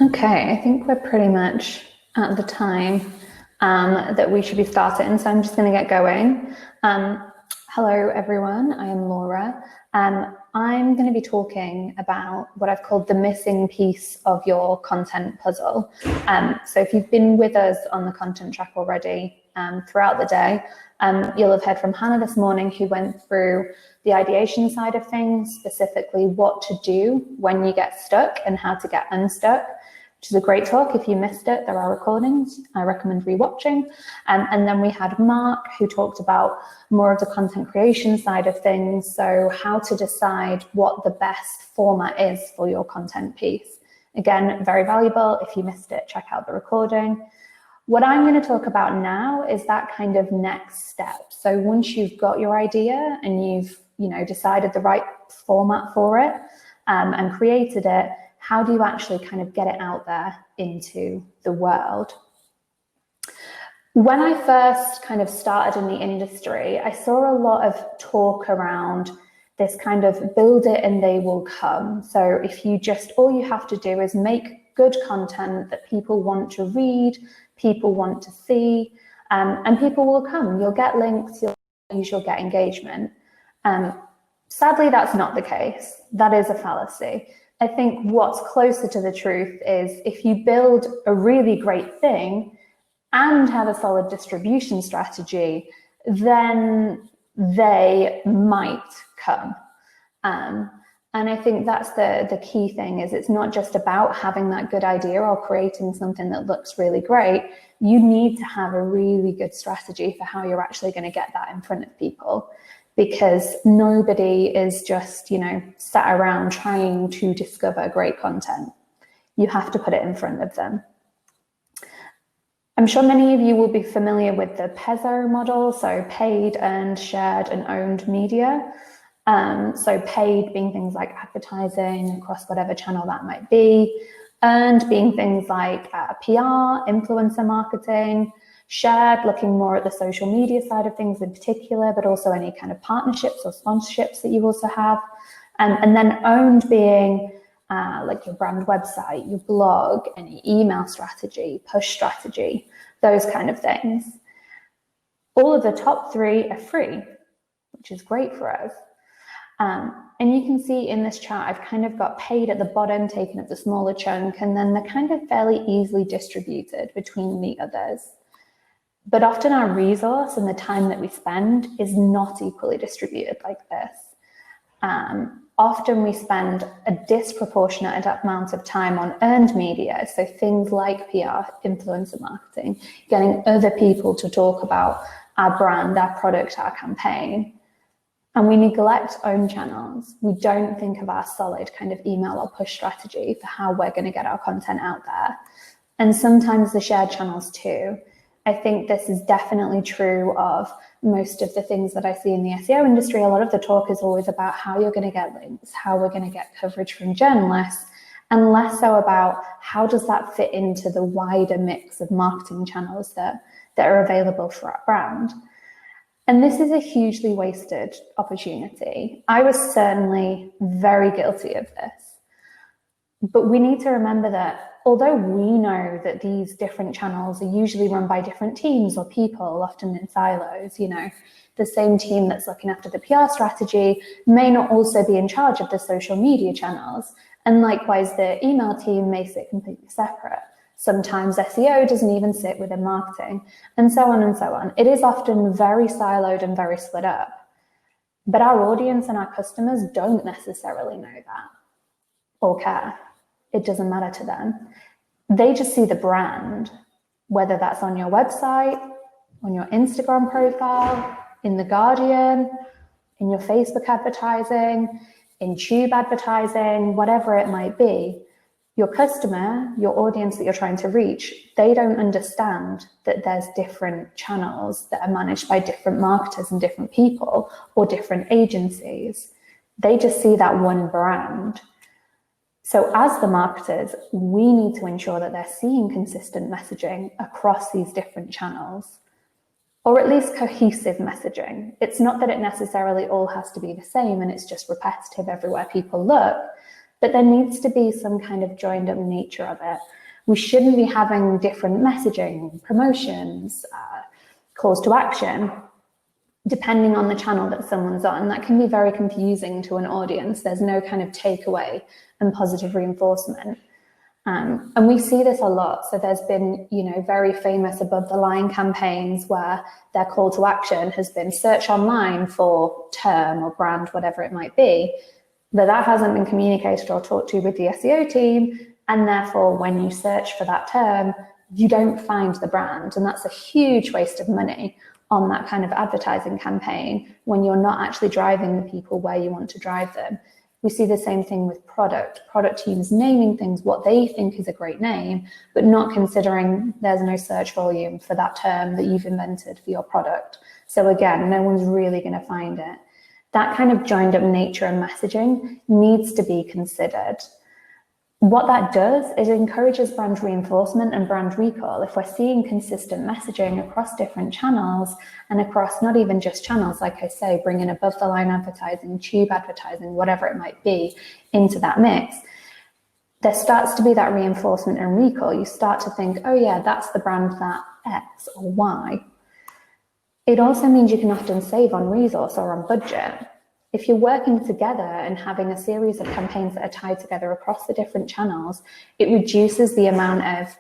Okay, I think we're pretty much at the time that we should be starting, so I'm just going to get going. Hello, everyone. I am Laura. I'm going to be talking about what I've called the missing piece of your content puzzle. So if you've been with us on the content track already throughout the day, you'll have heard from Hannah this morning, who went through the ideation side of things, specifically what to do when you get stuck and how to get unstuck, which is a great talk. If you missed it, there are recordings. I recommend rewatching. And then we had Mark, who talked about more of the content creation side of things. So how to decide what the best format is for your content piece. Again, very valuable. If you missed it, check out the recording. What I'm going to talk about now is that kind of next step. So once you've got your idea and you've decided the right format for it and created it, how do you actually kind of get it out there into the world? When I first kind of started in the industry, I saw a lot of talk around this kind of build it and they will come. So if you just, all you have to do is make good content that people want to read, people want to see, and people will come. You'll get links, you'll get engagement. Sadly, that's not the case. That is a fallacy. I think what's closer to the truth is if you build a really great thing and have a solid distribution strategy, then they might come. And I think that's the key thing, is it's not just about having that good idea or creating something that looks really great. You need to have a really good strategy for how you're actually going to get that in front of people, because nobody is just, sat around trying to discover great content. You have to put it in front of them. I'm sure many of you will be familiar with the PESO model, so paid, earned, shared, and owned media. So paid being things like advertising across whatever channel that might be, earned being things like PR, influencer marketing, shared looking more at the social media side of things in particular, but also any kind of partnerships or sponsorships that you also have, and then owned being like your brand website, your blog, any email strategy, push strategy, those kind of things. All of the top three are free, which is great for us. And you can see in this chart, I've kind of got paid at the bottom, taking up the smaller chunk, and then they're kind of fairly easily distributed between the others. But often our resource and the time that we spend is not equally distributed like this. Often we spend a disproportionate amount of time on earned media, so things like PR, influencer marketing, getting other people to talk about our brand, our product, our campaign. And we neglect own channels. We don't think of our solid kind of email or push strategy for how we're going to get our content out there. And sometimes the shared channels too. I think this is definitely true of most of the things that I see in the SEO industry. A lot of the talk is always about how you're going to get links, how we're going to get coverage from journalists, and less so about how does that fit into the wider mix of marketing channels that are available for our brand. And this is a hugely wasted opportunity. I was certainly very guilty of this. But we need to remember that although we know that these different channels are usually run by different teams or people, often in silos, the same team that's looking after the PR strategy may not also be in charge of the social media channels. And likewise, the email team may sit completely separate. Sometimes SEO doesn't even sit within marketing, and so on and so on. It is often very siloed and very split up. But our audience and our customers don't necessarily know that or care. It doesn't matter to them. They just see the brand, whether that's on your website, on your Instagram profile, in The Guardian, in your Facebook advertising, in Tube advertising, whatever it might be. Your customer, your audience that you're trying to reach, they don't understand that there's different channels that are managed by different marketers and different people or different agencies. They just see that one brand. So as the marketers, we need to ensure that they're seeing consistent messaging across these different channels, or at least cohesive messaging. It's not that it necessarily all has to be the same and it's just repetitive everywhere people look, but there needs to be some kind of joined up nature of it. We shouldn't be having different messaging, promotions, calls to action, depending on the channel that someone's on. That can be very confusing to an audience. There's no kind of takeaway and positive reinforcement. And we see this a lot. So there's been, very famous above the line campaigns where their call to action has been search online for term or brand, whatever it might be, but that hasn't been communicated or talked to with the SEO team. And therefore, when you search for that term, you don't find the brand. And that's a huge waste of money on that kind of advertising campaign when you're not actually driving the people where you want to drive them. We see the same thing with product teams naming things what they think is a great name, but not considering there's no search volume for that term that you've invented for your product. So again, no one's really going to find it. That kind of joined up nature and messaging needs to be considered. What that does is it encourages brand reinforcement and brand recall. If we're seeing consistent messaging across different channels and across not even just channels, like I say, bringing above the line advertising, tube advertising, whatever it might be, into that mix, there starts to be that reinforcement and recall. You start to think, oh yeah, that's the brand that X or Y. It also means you can often save on resource or on budget. If you're working together and having a series of campaigns that are tied together across the different channels, it reduces the amount of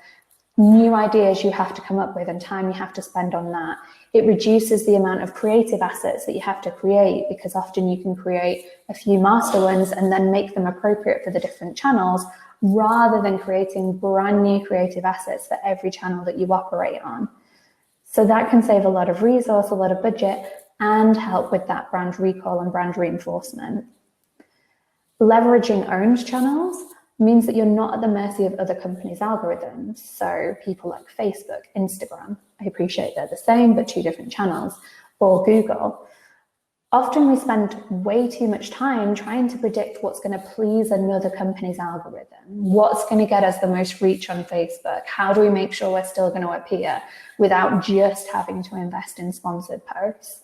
new ideas you have to come up with and time you have to spend on that. It reduces the amount of creative assets that you have to create, because often you can create a few master ones and then make them appropriate for the different channels, rather than creating brand new creative assets for every channel that you operate on. So that can save a lot of resource, a lot of budget, and help with that brand recall and brand reinforcement. Leveraging owned channels means that you're not at the mercy of other companies' algorithms. So people like Facebook, Instagram, I appreciate they're the same, but two different channels, or Google. Often we spend way too much time trying to predict what's going to please another company's algorithm, what's going to get us the most reach on Facebook, how do we make sure we're still going to appear without just having to invest in sponsored posts.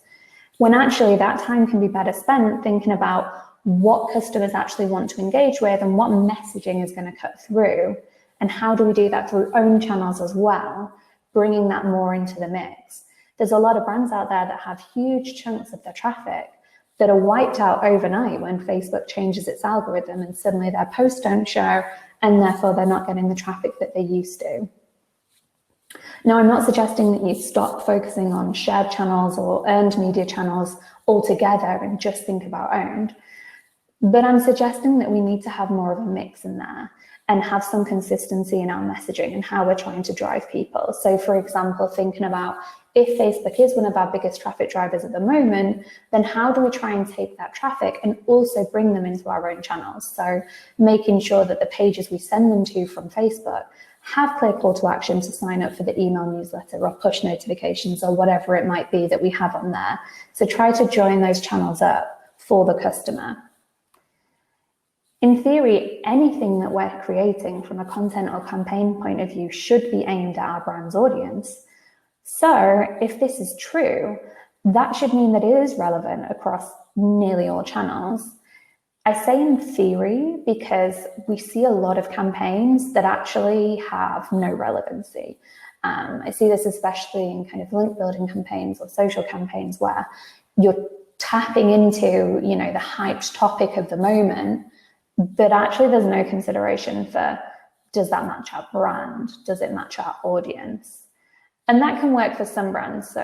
When actually that time can be better spent thinking about what customers actually want to engage with and what messaging is going to cut through, and how do we do that through own channels as well, bringing that more into the mix. There's a lot of brands out there that have huge chunks of their traffic that are wiped out overnight when Facebook changes its algorithm and suddenly their posts don't show, and therefore they're not getting the traffic that they used to. Now, I'm not suggesting that you stop focusing on shared channels or earned media channels altogether and just think about owned, but I'm suggesting that we need to have more of a mix in there and have some consistency in our messaging and how we're trying to drive people. So for example, thinking about if Facebook is one of our biggest traffic drivers at the moment, then how do we try and take that traffic and also bring them into our own channels? So making sure that the pages we send them to from Facebook have clear call to action to sign up for the email newsletter or push notifications or whatever it might be that we have on there. So try to join those channels up for the customer. In theory, anything that we're creating from a content or campaign point of view should be aimed at our brand's audience. So if this is true, that should mean that it is relevant across nearly all channels. I say in theory because we see a lot of campaigns that actually have no relevancy. I see this especially in kind of link building campaigns or social campaigns where you're tapping into, the hyped topic of the moment, but actually there's no consideration for, does that match our brand? Does it match our audience? And that can work for some brands. So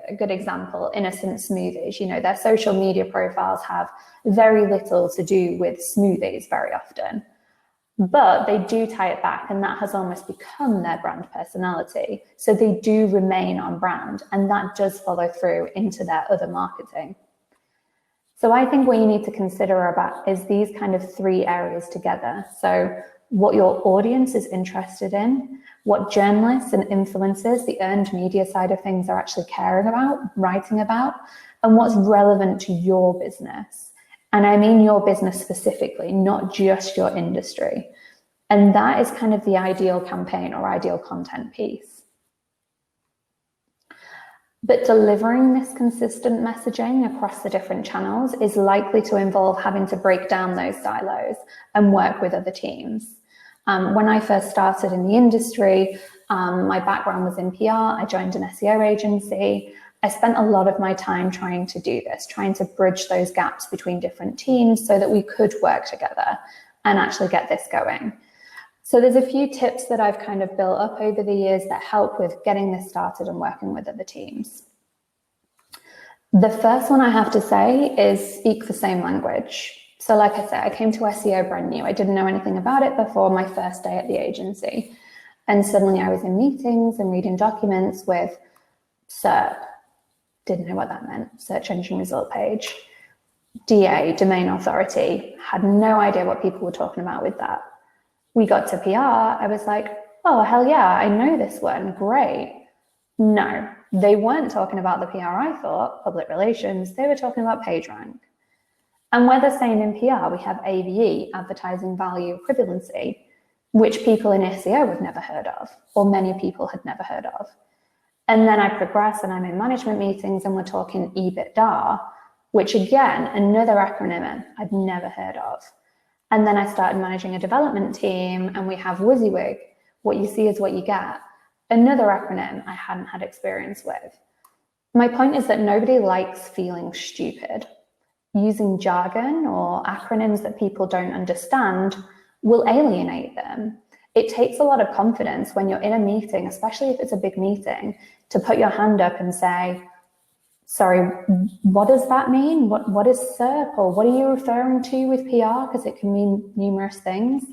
a good example, Innocent Smoothies, their social media profiles have very little to do with smoothies very often, but they do tie it back, and that has almost become their brand personality. So they do remain on brand, and that does follow through into their other marketing. So I think what you need to consider about is these kind of three areas together. So what your audience is interested in, what journalists and influencers, the earned media side of things, are actually caring about, writing about, and what's relevant to your business. And I mean your business specifically, not just your industry. And that is kind of the ideal campaign or ideal content piece. But delivering this consistent messaging across the different channels is likely to involve having to break down those silos and work with other teams. When I first started in the industry, my background was in PR. I joined an SEO agency. I spent a lot of my time trying to do this, trying to bridge those gaps between different teams so that we could work together and actually get this going. So there's a few tips that I've kind of built up over the years that help with getting this started and working with other teams. The first one I have to say is speak the same language. So like I said, I came to SEO brand new. I didn't know anything about it before my first day at the agency. And suddenly I was in meetings and reading documents with SERP. Didn't know what that meant. Search engine result page. DA, domain authority. Had no idea what people were talking about with that. We got to PR. I was like, oh, hell yeah, I know this one. Great. No, they weren't talking about the PR I thought, public relations. They were talking about PageRank. And we're the same in PR. We have AVE, advertising value equivalency, which people in SEO have never heard of, or many people had never heard of. And then I progress and I'm in management meetings and we're talking EBITDA, which again, another acronym I'd never heard of. And then I started managing a development team and we have WYSIWYG, what you see is what you get. Another acronym I hadn't had experience with. My point is that nobody likes feeling stupid. Using jargon or acronyms that people don't understand will alienate them. It takes a lot of confidence when you're in a meeting, especially if it's a big meeting, to put your hand up and say, sorry, what does that mean? What is SERP, or what are you referring to with PR? Because it can mean numerous things.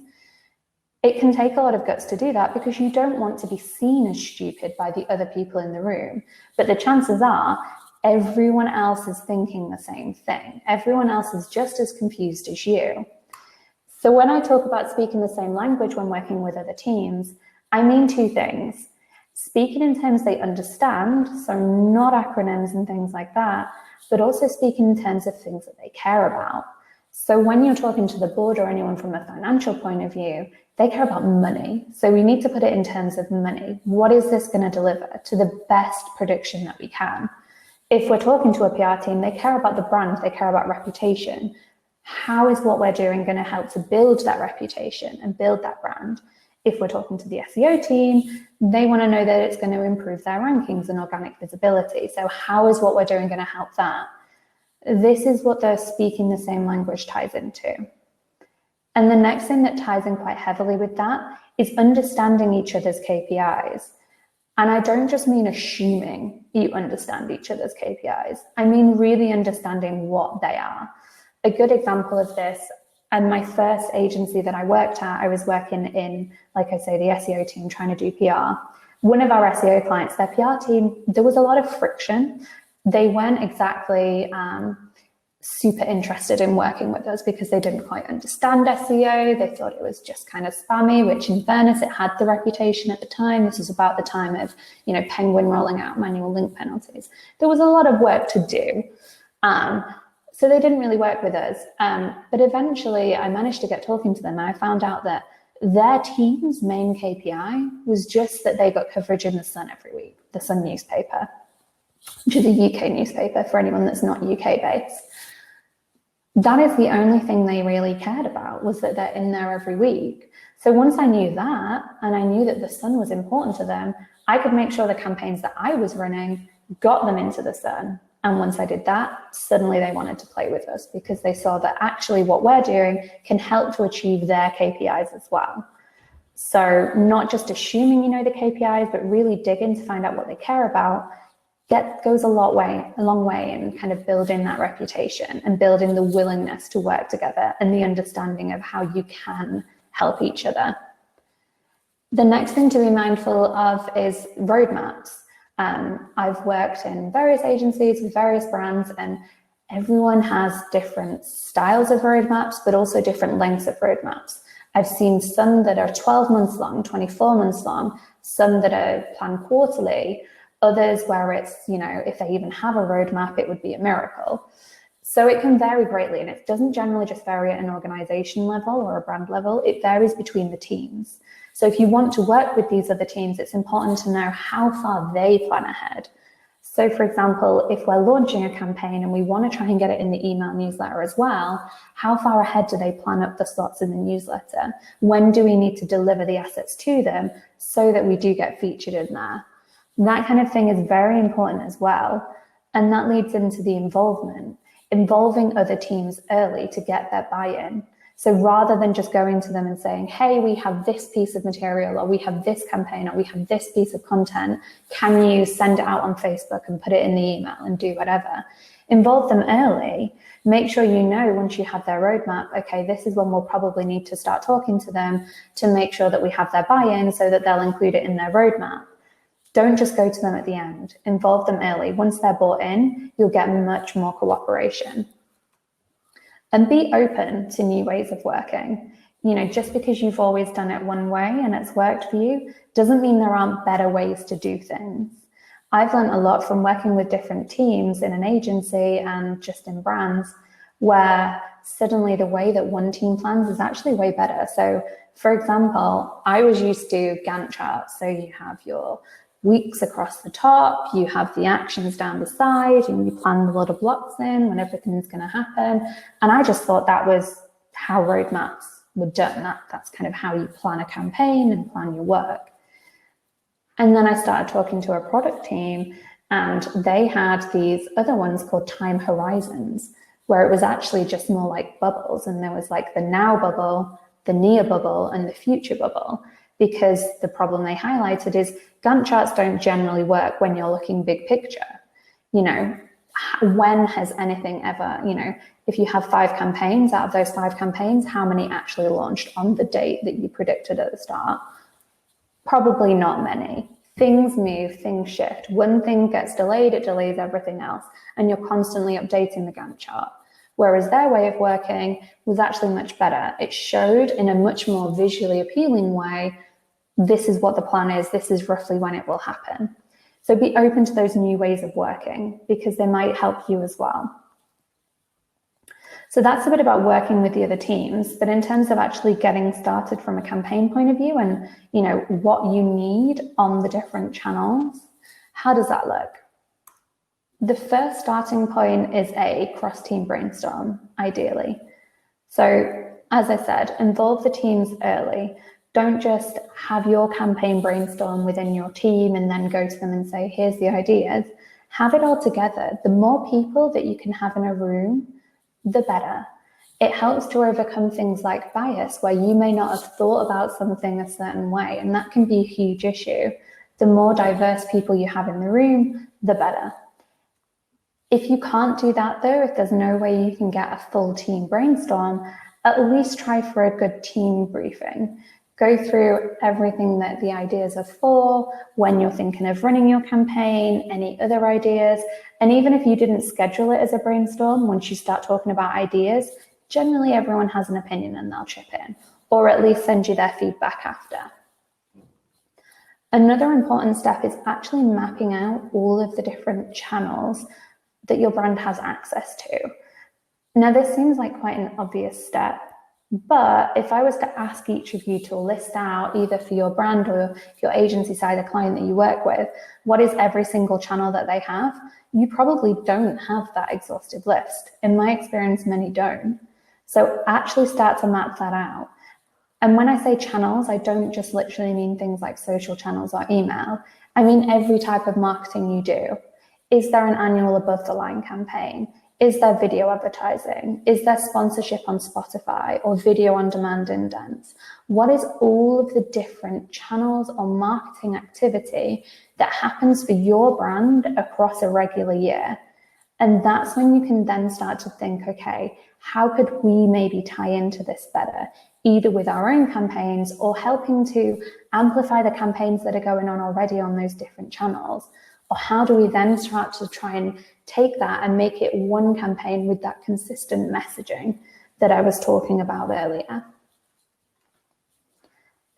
It can take a lot of guts to do that because you don't want to be seen as stupid by the other people in the room. But the chances are everyone else is thinking the same thing. Everyone else is just as confused as you. So when I talk about speaking the same language when working with other teams, I mean two things. Speaking in terms they understand, so not acronyms and things like that, but also speaking in terms of things that they care about. So when you're talking to the board or anyone from a financial point of view, they care about money. So we need to put it in terms of money. What is this going to deliver to the best prediction that we can? If we're talking to a PR team, they care about the brand, they care about reputation. How is what we're doing going to help to build that reputation and build that brand? If we're talking to the SEO team, they want to know that it's going to improve their rankings and organic visibility. So how is what we're doing going to help that? This is what the speaking the same language ties into. And the next thing that ties in quite heavily with that is understanding each other's KPIs. And I don't just mean assuming you understand each other's KPIs. I mean really understanding what they are. A good example of this, and my first agency that I worked at, I was working in, like I say, the SEO team trying to do PR. One of our SEO clients, their PR team, there was a lot of friction. They weren't exactly super interested in working with us because they didn't quite understand SEO. They thought it was just kind of spammy, which in fairness, it had the reputation at the time. This was about the time of, Penguin rolling out manual link penalties. There was a lot of work to do. So they didn't really work with us. But eventually I managed to get talking to them and I found out that their team's main KPI was just that they got coverage in The Sun every week, The Sun newspaper, which is a UK newspaper for anyone that's not UK based. That is the only thing they really cared about, was that they're in there every week. So once I knew that, and I knew that The Sun was important to them, I could make sure the campaigns that I was running got them into The Sun. And once I did that, suddenly they wanted to play with us because they saw that actually what we're doing can help to achieve their KPIs as well. So not just assuming you know the KPIs, but really digging to find out what they care about goes a long way in kind of building that reputation and building the willingness to work together and the understanding of how you can help each other. The next thing to be mindful of is roadmaps. I've worked in various agencies with various brands, and everyone has different styles of roadmaps, but also different lengths of roadmaps. I've seen some that are 12 months long, 24 months long, some that are planned quarterly, others where it's, if they even have a roadmap, it would be a miracle. So it can vary greatly, and it doesn't generally just vary at an organization level or a brand level, it varies between the teams. So if you want to work with these other teams, it's important to know how far they plan ahead. So for example, if we're launching a campaign and we want to try and get it in the email newsletter as well, how far ahead do they plan up the slots in the newsletter? When do we need to deliver the assets to them so that we do get featured in there? That kind of thing is very important as well. And that leads into the involvement, involving other teams early to get their buy-in. So rather than just going to them and saying, hey, we have this piece of material, or we have this campaign, or we have this piece of content, can you send it out on Facebook and put it in the email and do whatever? Involve them early. Make sure you know once you have their roadmap, okay, this is when we'll probably need to start talking to them to make sure that we have their buy-in so that they'll include it in their roadmap. Don't just go to them at the end. Involve them early. Once they're bought in, you'll get much more cooperation. And be open to new ways of working. You know, just because you've always done it one way and it's worked for you, doesn't mean there aren't better ways to do things. I've learned a lot from working with different teams in an agency and just in brands, where suddenly the way that one team plans is actually way better. So for example, I was used to Gantt charts. So you have your weeks across the top, you have the actions down the side, and you plan the little blocks in when everything's going to happen. And I just thought that was how roadmaps were done. That's kind of how you plan a campaign and plan your work. And then I started talking to a product team, and they had these other ones called time horizons, where it was actually just more like bubbles. And there was like the now bubble, the near bubble, and the future bubble. Because the problem they highlighted is Gantt charts don't generally work when you're looking big picture. You know, when has anything ever, you know, if you have 5 campaigns, out of those 5 campaigns, how many actually launched on the date that you predicted at the start? Probably not many. Things move, things shift. One thing gets delayed, it delays everything else. And you're constantly updating the Gantt chart. Whereas their way of working was actually much better. It showed in a much more visually appealing way, this is what the plan is, this is roughly when it will happen. So be open to those new ways of working because they might help you as well. So that's a bit about working with the other teams, but in terms of actually getting started from a campaign point of view and, you know, what you need on the different channels, how does that look? The first starting point is a cross-team brainstorm, ideally. So as I said, involve the teams early. Don't just have your campaign brainstorm within your team and then go to them and say, here's the ideas. Have it all together. The more people that you can have in a room, the better. It helps to overcome things like bias, where you may not have thought about something a certain way, and that can be a huge issue. The more diverse people you have in the room, the better. If you can't do that though, if there's no way you can get a full team brainstorm, at least try for a good team briefing. Go through everything that the ideas are for, when you're thinking of running your campaign, any other ideas. And even if you didn't schedule it as a brainstorm, once you start talking about ideas, generally everyone has an opinion and they'll chip in, or at least send you their feedback after. Another important step is actually mapping out all of the different channels that your brand has access to. Now, this seems like quite an obvious step, but if I was to ask each of you to list out, either for your brand or your agency side, a client that you work with, what is every single channel that they have, you probably don't have that exhaustive list. In my experience, many don't. So actually start to map that out. And when I say channels, I don't just literally mean things like social channels or email. I mean every type of marketing you do. Is there an annual above the line campaign? Is there video advertising? Is there sponsorship on Spotify or video on demand indents? What is all of the different channels or marketing activity that happens for your brand across a regular year? And that's when you can then start to think, okay, how could we maybe tie into this better, either with our own campaigns or helping to amplify the campaigns that are going on already on those different channels? Or how do we then start to try and take that and make it one campaign with that consistent messaging that I was talking about earlier?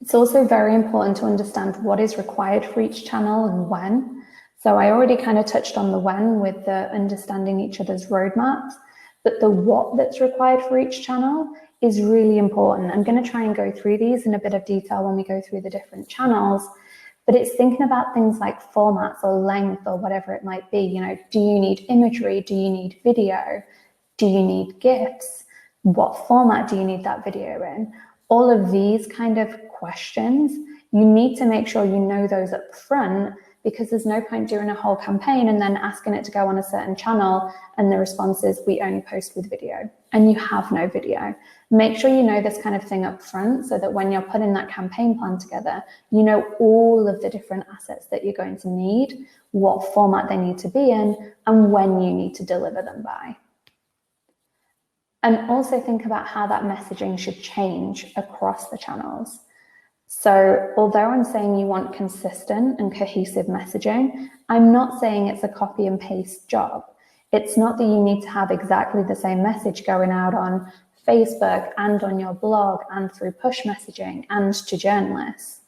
It's also very important to understand what is required for each channel and when. So I already kind of touched on the when with the understanding each other's roadmaps, but the what that's required for each channel is really important. I'm going to try and go through these in a bit of detail when we go through the different channels. But it's thinking about things like formats or length or whatever it might be. You know, do you need imagery? Do you need video? Do you need GIFs? What format do you need that video in? All of these kind of questions, you need to make sure you know those up front, because there's no point doing a whole campaign and then asking it to go on a certain channel and the response is, we only post with video, and you have no video. Make sure you know this kind of thing up front, so that when you're putting that campaign plan together, you know all of the different assets that you're going to need, what format they need to be in, and when you need to deliver them by. And also think about how that messaging should change across the channels. So although I'm saying you want consistent and cohesive messaging, I'm not saying it's a copy and paste job. It's not that you need to have exactly the same message going out on Facebook and on your blog and through push messaging and to journalists.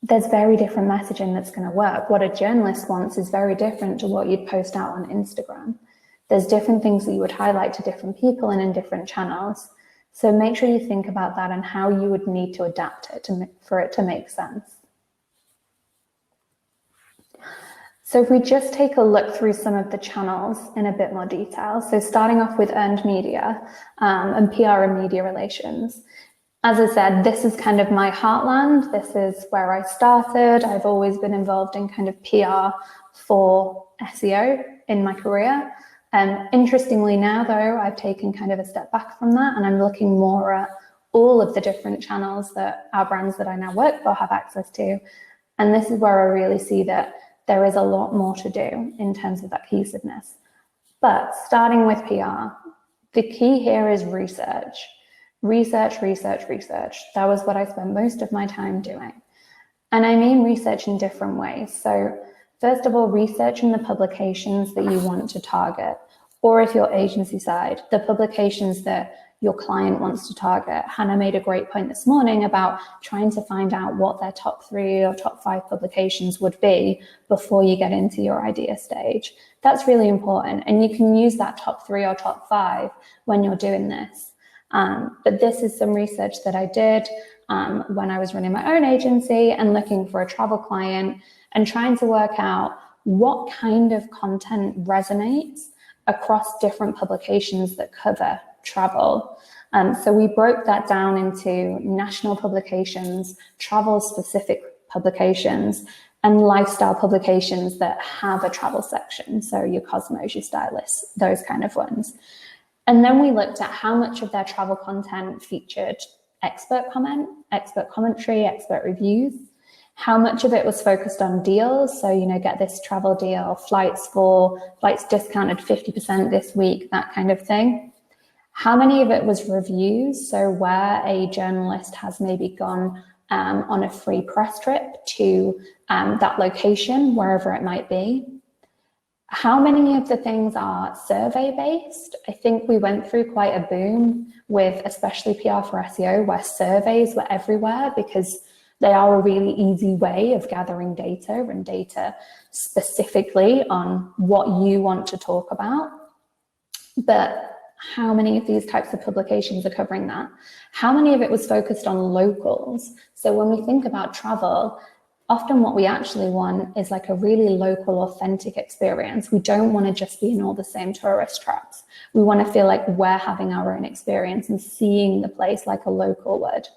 There's very different messaging that's going to work. What a journalist wants is very different to what you'd post out on Instagram. There's different things that you would highlight to different people and in different channels. So make sure you think about that and how you would need to adapt it for it to make sense. So if we just take a look through some of the channels in a bit more detail. So starting off with earned media and PR and media relations. As I said, this is kind of my heartland. This is where I started. I've always been involved in kind of PR for SEO in my career. Interestingly now, though, I've taken kind of a step back from that, and I'm looking more at all of the different channels that our brands that I now work for have access to. And this is where I really see that there is a lot more to do in terms of that cohesiveness. But starting with PR, the key here is research. Research, research, research. That was what I spent most of my time doing. And I mean research in different ways. So first of all, researching the publications that you want to target, or if you're agency side, the publications that your client wants to target. Hannah made a great point this morning about trying to find out what their top 3 or top 5 publications would be before you get into your idea stage. That's really important. And you can use that top 3 or top 5 when you're doing this. But this is some research that I did when I was running my own agency and looking for a travel client and trying to work out what kind of content resonates across different publications that cover travel. So we broke that down into national publications, travel-specific publications, and lifestyle publications that have a travel section. So your Cosmos, your Stylists, those kind of ones. And then we looked at how much of their travel content featured expert comment, expert commentary, expert reviews. How much of it was focused on deals? So, you know, get this travel deal, flights discounted 50% this week, that kind of thing. How many of it was reviews? So where a journalist has maybe gone on a free press trip to that location, wherever it might be. How many of the things are survey based? I think we went through quite a boom with especially PR for SEO where surveys were everywhere because they are a really easy way of gathering data and data specifically on what you want to talk about. But how many of these types of publications are covering that? How many of it was focused on locals? So when we think about travel, often what we actually want is like a really local, authentic experience. We don't want to just be in all the same tourist traps. We want to feel like we're having our own experience and seeing the place like a local would.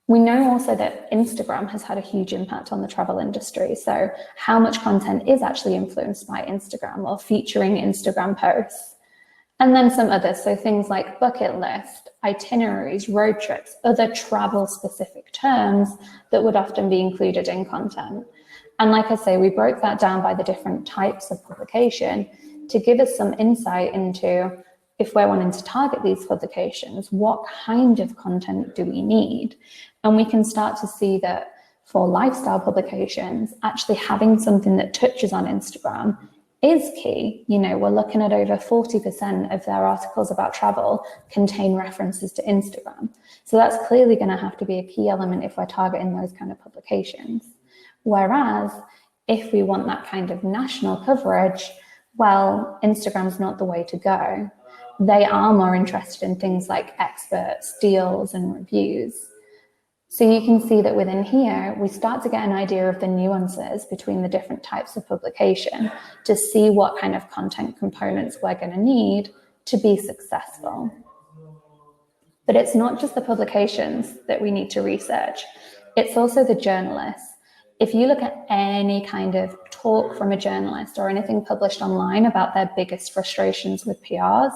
We know also that Instagram has had a huge impact on the travel industry. So how much content is actually influenced by Instagram or featuring Instagram posts? And then some others, so things like bucket list, itineraries, road trips, other travel specific terms that would often be included in content. And like I say, we broke that down by the different types of publication to give us some insight into if we're wanting to target these publications, what kind of content do we need? And we can start to see that for lifestyle publications, actually having something that touches on Instagram is key. You know, we're looking at over 40% of their articles about travel contain references to Instagram. So that's clearly going to have to be a key element if we're targeting those kind of publications. Whereas if we want that kind of national coverage, well, Instagram's not the way to go. They are more interested in things like experts, deals, and reviews. So you can see that within here, we start to get an idea of the nuances between the different types of publication to see what kind of content components we're going to need to be successful. But it's not just the publications that we need to research. It's also the journalists. If you look at any kind of talk from a journalist or anything published online about their biggest frustrations with PRs,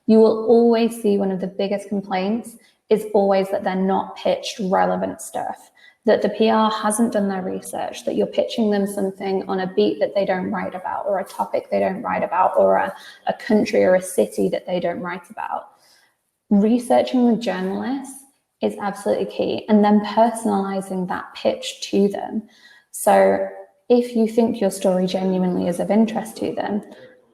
you will always see one of the biggest complaints is always that they're not pitched relevant stuff, that the PR hasn't done their research, that you're pitching them something on a beat that they don't write about, or a topic they don't write about, or a country or a city that they don't write about. Researching the journalists is absolutely key, and then personalizing that pitch to them. So if you think your story genuinely is of interest to them,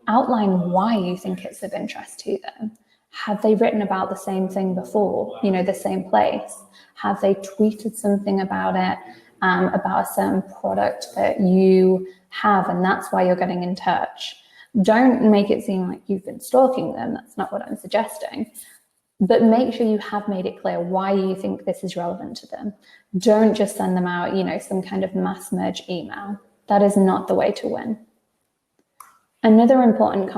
outline why you think it's of interest to them. Have they written about the same thing before, the same place? Have they tweeted something about it, about a certain product that you have, and that's why you're getting in touch? Don't make it seem like you've been stalking them. That's not what I'm suggesting. But make sure you have made it clear why you think this is relevant to them. Don't just send them out, some kind of mass merge email. That is not the way to win. Another important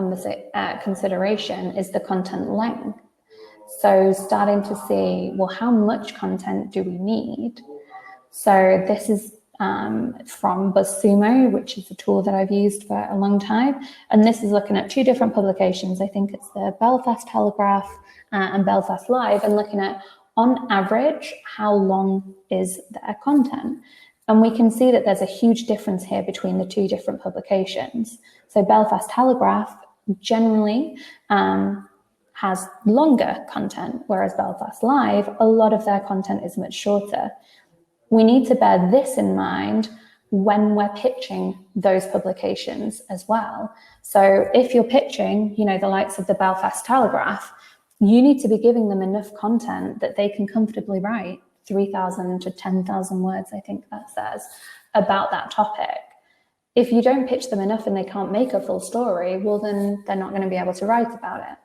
consideration is the content length. So starting to see, well, how much content do we need? So this is from BuzzSumo, which is a tool that I've used for a long time. And this is looking at two different publications. I think it's the Belfast Telegraph and Belfast Live, and looking at, on average, how long is their content. And we can see that there's a huge difference here between the two different publications. So Belfast Telegraph generally has longer content, whereas Belfast Live, a lot of their content is much shorter. We need to bear this in mind when we're pitching those publications as well. So if you're pitching, the likes of the Belfast Telegraph, you need to be giving them enough content that they can comfortably write 3,000 to 10,000 words, I think that says, about that topic. If you don't pitch them enough and they can't make a full story, well, then they're not going to be able to write about it.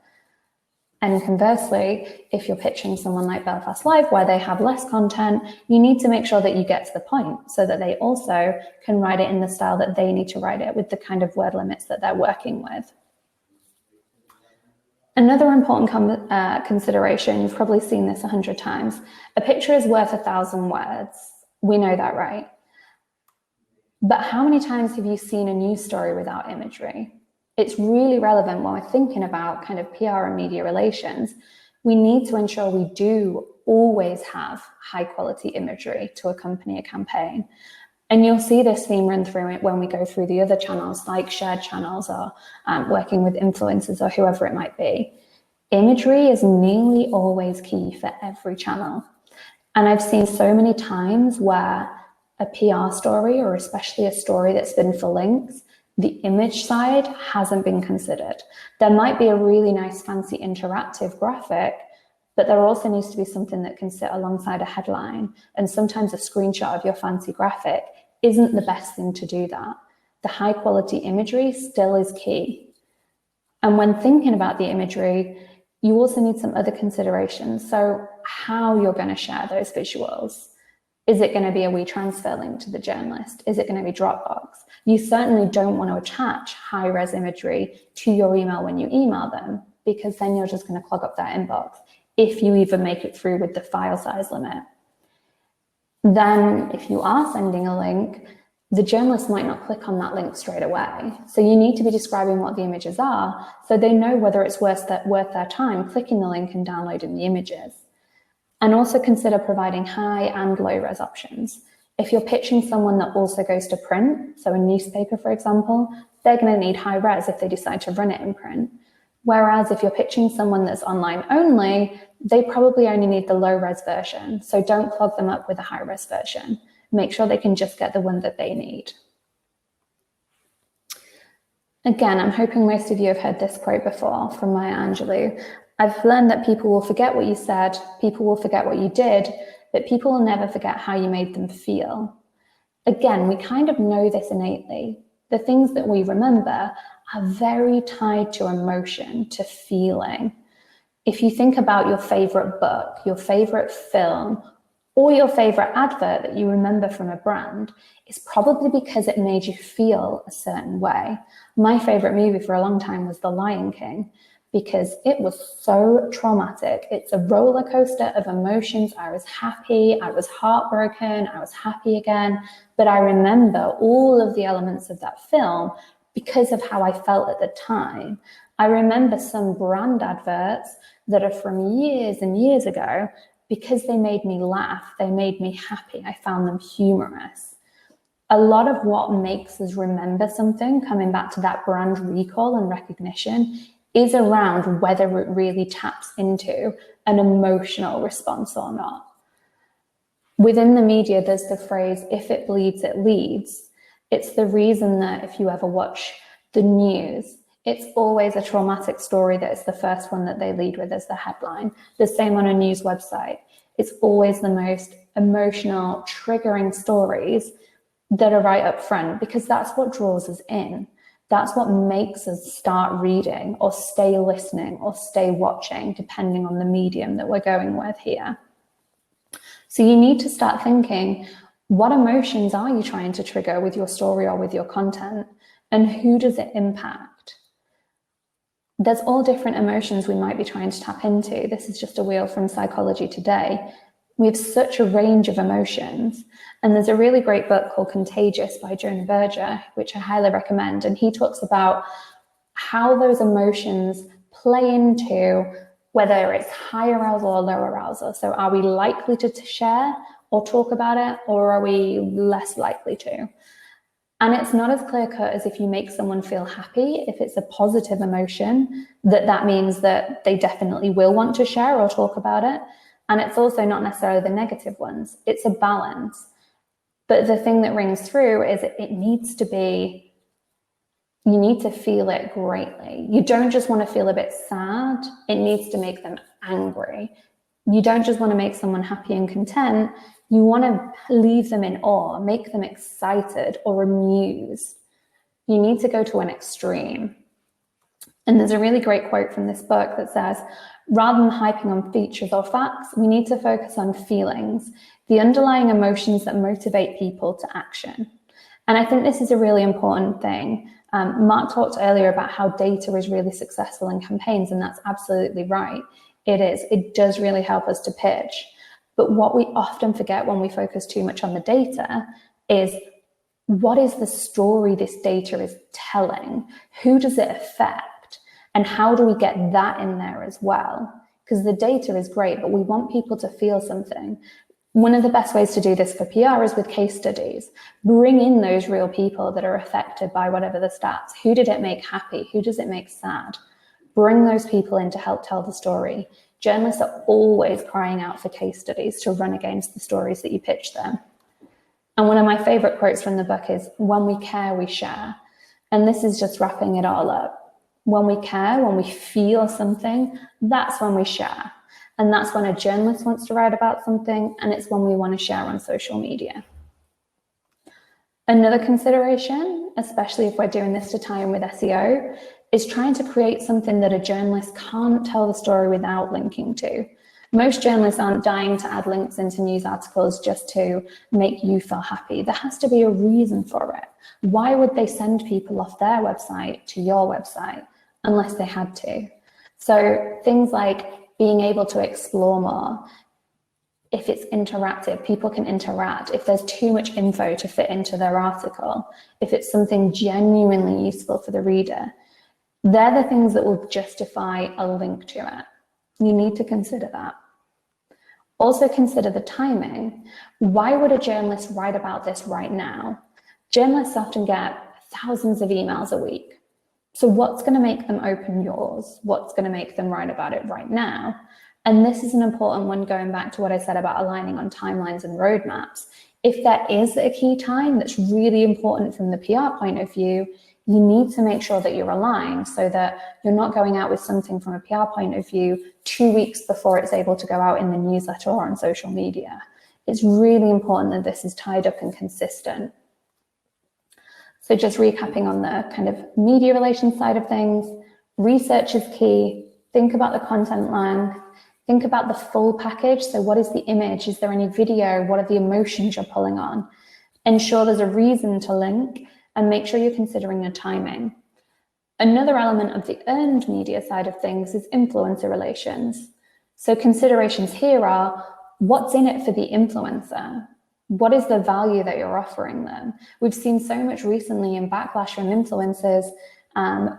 And conversely, if you're pitching someone like Belfast Live, where they have less content, you need to make sure that you get to the point so that they also can write it in the style that they need to write it, with the kind of word limits that they're working with. Another important consideration, you've probably seen this 100 times, a picture is worth 1,000 words. We know that, right? But how many times have you seen a news story without imagery? It's really relevant when we're thinking about kind of PR and media relations. We need to ensure we do always have high quality imagery to accompany a campaign. And you'll see this theme run through it when we go through the other channels, like shared channels or working with influencers or whoever it might be. Imagery is nearly always key for every channel. And I've seen so many times where a PR story, or especially a story that's been for links, the image side hasn't been considered. There might be a really nice fancy interactive graphic, but there also needs to be something that can sit alongside a headline. And sometimes a screenshot of your fancy graphic isn't the best thing to do that. The high quality imagery still is key. And when thinking about the imagery, you also need some other considerations. So how you're going to share those visuals. Is it going to be a WeTransfer link to the journalist? Is it going to be Dropbox? You certainly don't want to attach high-res imagery to your email when you email them, because then you're just going to clog up that inbox if you even make it through with the file size limit. Then if you are sending a link, the journalist might not click on that link straight away. So you need to be describing what the images are so they know whether it's worth their time clicking the link and downloading the images. And also consider providing high and low res options. If you're pitching someone that also goes to print, so a newspaper, for example, they're going to need high res if they decide to run it in print. Whereas if you're pitching someone that's online only, they probably only need the low res version. So don't clog them up with a high res version. Make sure they can just get the one that they need. Again, I'm hoping most of you have heard this quote before from Maya Angelou. I've learned that people will forget what you said, people will forget what you did, but people will never forget how you made them feel. Again, we kind of know this innately. The things that we remember are very tied to emotion, to feeling. If you think about your favorite book, your favorite film, or your favorite advert that you remember from a brand is probably because it made you feel a certain way. My favorite movie for a long time was The Lion King, because it was so traumatic. It's a roller coaster of emotions. I was happy, I was heartbroken, I was happy again. But I remember all of the elements of that film because of how I felt at the time. I remember some brand adverts that are from years and years ago because they made me laugh, they made me happy, I found them humorous. A lot of what makes us remember something, coming back to that brand recall and recognition, is around whether it really taps into an emotional response or not. Within the media, there's the phrase, if it bleeds, it leads. It's the reason that if you ever watch the news, it's always a traumatic story that is the first one that they lead with as the headline. The same on a news website. It's always the most emotional, triggering stories that are right up front, because that's what draws us in. That's what makes us start reading or stay listening or stay watching, depending on the medium that we're going with here. So you need to start thinking, what emotions are you trying to trigger with your story or with your content? And who does it impact? There's all different emotions we might be trying to tap into. This is just a wheel from Psychology Today. We have such a range of emotions. And there's a really great book called Contagious by Jonah Berger, which I highly recommend. And he talks about how those emotions play into whether it's high arousal or low arousal. So are we likely to share or talk about it, or are we less likely to? And it's not as clear cut as if you make someone feel happy, if it's a positive emotion, that means that they definitely will want to share or talk about it. And it's also not necessarily the negative ones. It's a balance. But the thing that rings through is it needs to be, you need to feel it greatly. You don't just want to feel a bit sad. It needs to make them angry. You don't just want to make someone happy and content. You want to leave them in awe, make them excited or amused. You need to go to an extreme. And there's a really great quote from this book that says, rather than hyping on features or facts, we need to focus on feelings, the underlying emotions that motivate people to action. And I think this is a really important thing. Mark talked earlier about how data is really successful in campaigns, and that's absolutely right. It is. It does really help us to pitch. But what we often forget when we focus too much on the data is, what is the story this data is telling? Who does it affect? And how do we get that in there as well? Because the data is great, but we want people to feel something. One of the best ways to do this for PR is with case studies. Bring in those real people that are affected by whatever the stats. Who did it make happy? Who does it make sad? Bring those people in to help tell the story. Journalists are always crying out for case studies to run against the stories that you pitch them. And one of my favorite quotes from the book is, when we care, we share. And this is just wrapping it all up. When we care, when we feel something, that's when we share. And that's when a journalist wants to write about something, and it's when we want to share on social media. Another consideration, especially if we're doing this to tie in with SEO, is trying to create something that a journalist can't tell the story without linking to. Most journalists aren't dying to add links into news articles just to make you feel happy. There has to be a reason for it. Why would they send people off their website to your website unless they had to? So things like being able to explore more. If it's interactive, people can interact. If there's too much info to fit into their article, if it's something genuinely useful for the reader, they're the things that will justify a link to it. You need to consider that. Also consider the timing. Why would a journalist write about this right now? Journalists often get thousands of emails a week. So what's going to make them open yours? What's going to make them write about it right now? And this is an important one, going back to what I said about aligning on timelines and roadmaps. If there is a key time that's really important from the PR point of view, you need to make sure that you're aligned so that you're not going out with something from a PR point of view 2 weeks before it's able to go out in the newsletter or on social media. It's really important that this is tied up and consistent. So just recapping on the kind of media relations side of things, research is key. Think about the content length. Think about the full package. So what is the image? Is there any video? What are the emotions you're pulling on? Ensure there's a reason to link, and make sure you're considering your timing. Another element of the earned media side of things is influencer relations. So considerations here are, what's in it for the influencer? What is the value that you're offering them? We've seen so much recently in backlash from influencers,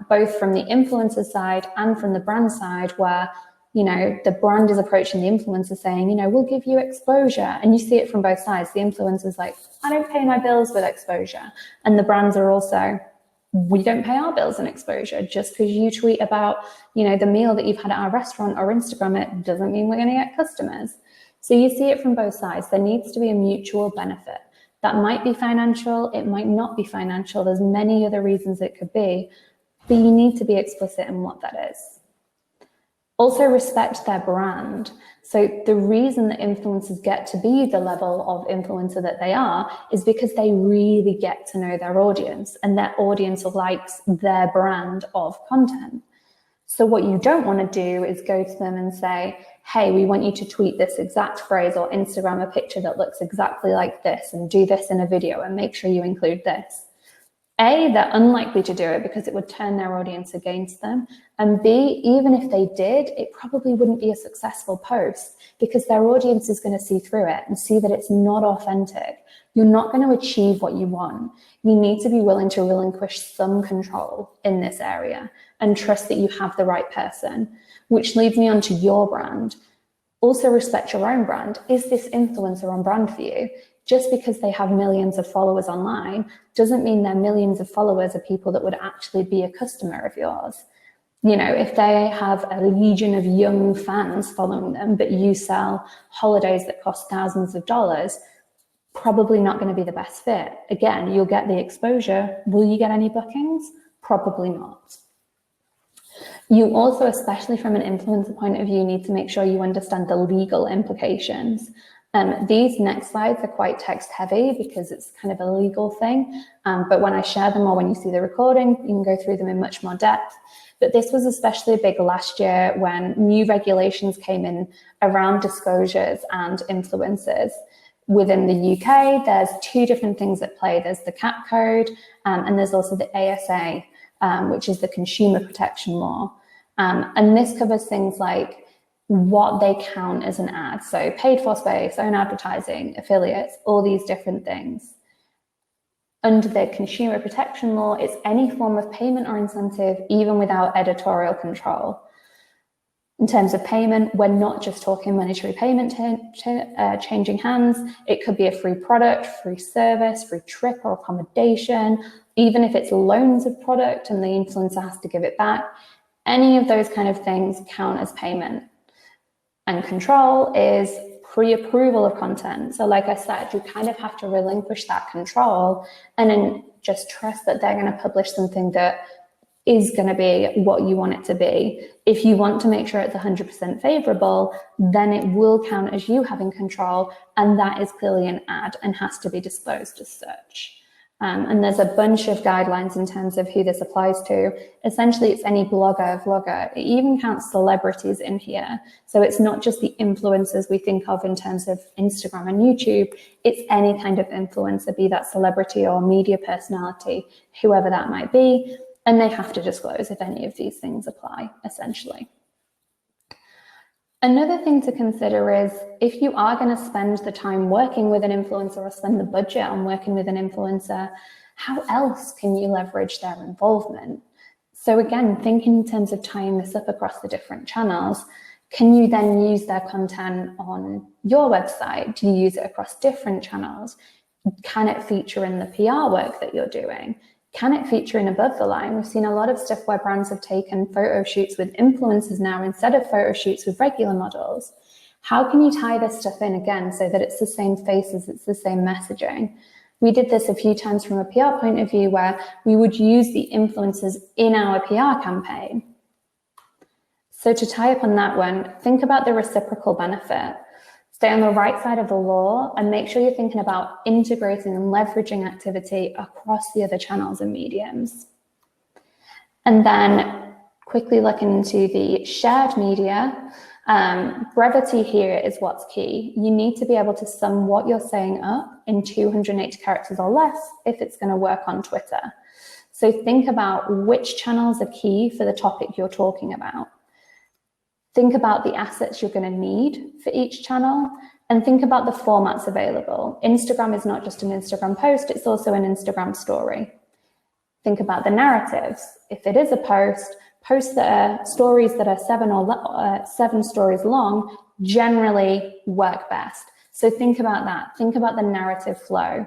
both from the influencer side and from the brand side, where the brand is approaching the influencer saying, we'll give you exposure. And you see it from both sides. The influencer's like, I don't pay my bills with exposure. And the brands are also, we don't pay our bills in exposure. Just because you tweet about, the meal that you've had at our restaurant or Instagram it, doesn't mean we're going to get customers. So you see it from both sides. There needs to be a mutual benefit. That might be financial, it might not be financial. There's many other reasons it could be, but you need to be explicit in what that is. Also respect their brand. So the reason that influencers get to be the level of influencer that they are is because they really get to know their audience, and their audience likes their brand of content. So what you don't want to do is go to them and say, hey, we want you to tweet this exact phrase or Instagram a picture that looks exactly like this and do this in a video and make sure you include this. A, they're unlikely to do it because it would turn their audience against them. And B, even if they did, it probably wouldn't be a successful post because their audience is going to see through it and see that it's not authentic. You're not going to achieve what you want. You need to be willing to relinquish some control in this area and trust that you have the right person, which leads me on to your brand. Also respect your own brand. Is this influencer on brand for you? Just because they have millions of followers online doesn't mean their millions of followers are people that would actually be a customer of yours. If they have a legion of young fans following them, but you sell holidays that cost thousands of dollars, probably not going to be the best fit. Again, you'll get the exposure. Will you get any bookings? Probably not. You also, especially from an influencer point of view, need to make sure you understand the legal implications. These next slides are quite text heavy because it's kind of a legal thing. But when I share them or when you see the recording, you can go through them in much more depth. But this was especially big last year when new regulations came in around disclosures and influencers. Within the UK, there's two different things at play. There's the CAP code and there's also the ASA, which is the Consumer Protection Law. And this covers things like what they count as an ad. So paid for space, own advertising, affiliates, all these different things. Under the Consumer Protection Law, it's any form of payment or incentive, even without editorial control. In terms of payment, we're not just talking monetary payment changing hands. It could be a free product, free service, free trip or accommodation, even if it's loans of product and the influencer has to give it back. Any of those kind of things count as payment. And control is pre-approval of content. So like I said, you kind of have to relinquish that control and then just trust that they're going to publish something that is going to be what you want it to be. If you want to make sure it's 100% favorable, then it will count as you having control, and that is clearly an ad and has to be disclosed as such. And there's a bunch of guidelines in terms of who this applies to. Essentially, it's any blogger, vlogger. It even counts celebrities in here. So it's not just the influencers we think of in terms of Instagram and YouTube. It's any kind of influencer, be that celebrity or media personality, whoever that might be. And they have to disclose if any of these things apply, essentially. Another thing to consider is if you are going to spend the time working with an influencer or spend the budget on working with an influencer, how else can you leverage their involvement? So again, thinking in terms of tying this up across the different channels, can you then use their content on your website? Do you use it across different channels? Can it feature in the PR work that you're doing? Can it feature in above the line? We've seen a lot of stuff where brands have taken photo shoots with influencers now instead of photo shoots with regular models. How can you tie this stuff in again so that it's the same faces, it's the same messaging? We did this a few times from a PR point of view where we would use the influencers in our PR campaign. So to tie up on that one, think about the reciprocal benefit. Stay on the right side of the law and make sure you're thinking about integrating and leveraging activity across the other channels and mediums. And then quickly look into the shared media. Brevity here is what's key. You need to be able to sum what you're saying up in 280 characters or less if it's going to work on Twitter. So think about which channels are key for the topic you're talking about. Think about the assets you're going to need for each channel, and think about the formats available. Instagram is not just an Instagram post, it's also an Instagram story. Think about the narratives. If it is a post that are stories that are 7 stories long generally work best. So think about that. Think about the narrative flow.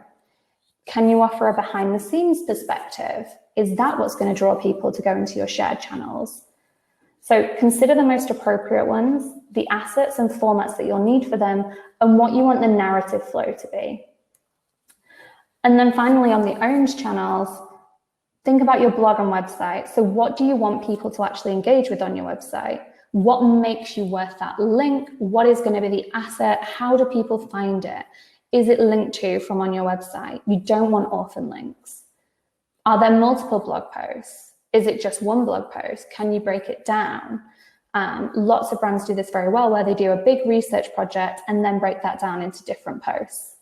Can you offer a behind the scenes perspective? Is that what's going to draw people to go into your shared channels? So consider the most appropriate ones, the assets and formats that you'll need for them, and what you want the narrative flow to be. And then finally, on the owned channels, think about your blog and website. So what do you want people to actually engage with on your website? What makes you worth that link? What is going to be the asset? How do people find it? Is it linked to from on your website? You don't want orphan links. Are there multiple blog posts? Is it just one blog post? Can you break it down? Lots of brands do this very well, where they do a big research project and then break that down into different posts.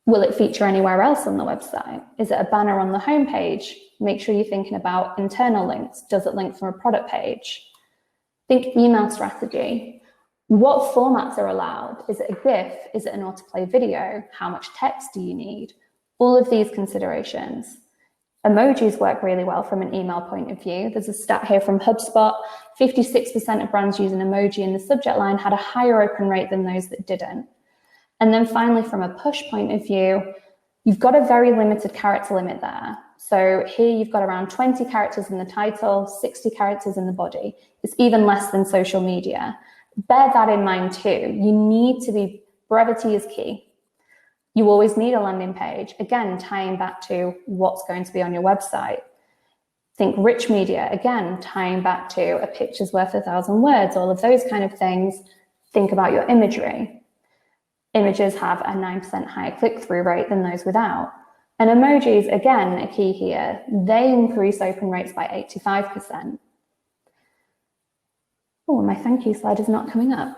Will it feature anywhere else on the website? Is it a banner on the homepage? Make sure you're thinking about internal links. Does it link from a product page? Think email strategy. What formats are allowed? Is it a GIF? Is it an autoplay video? How much text do you need? All of these considerations. Emojis work really well from an email point of view. There's a stat here from HubSpot. 56% of brands using emoji in the subject line had a higher open rate than those that didn't. And then finally, from a push point of view, you've got a very limited character limit there. So here you've got around 20 characters in the title, 60 characters in the body. It's even less than social media. Bear that in mind too. You need to be, brevity is key. You always need a landing page. Again, tying back to what's going to be on your website. Think rich media, again, tying back to a picture's worth 1,000 words, all of those kind of things. Think about your imagery. Images have a 9% higher click-through rate than those without. And emojis, again, are key here. They increase open rates by 85%. Oh, my thank you slide is not coming up.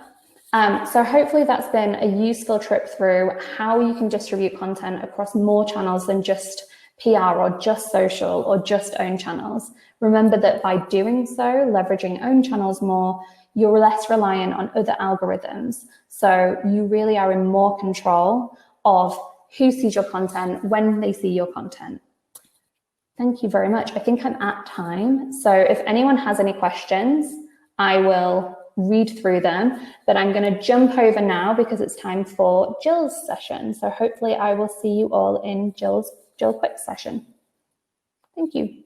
So hopefully that's been a useful trip through how you can distribute content across more channels than just PR or just social or just own channels. Remember that by doing so, leveraging own channels more, you're less reliant on other algorithms. So you really are in more control of who sees your content, when they see your content. Thank you very much. I think I'm at time. So if anyone has any questions, I will read through them, but I'm going to jump over now because it's time for Jill's session. So hopefully I will see you all in Jill's Quick session. Thank you.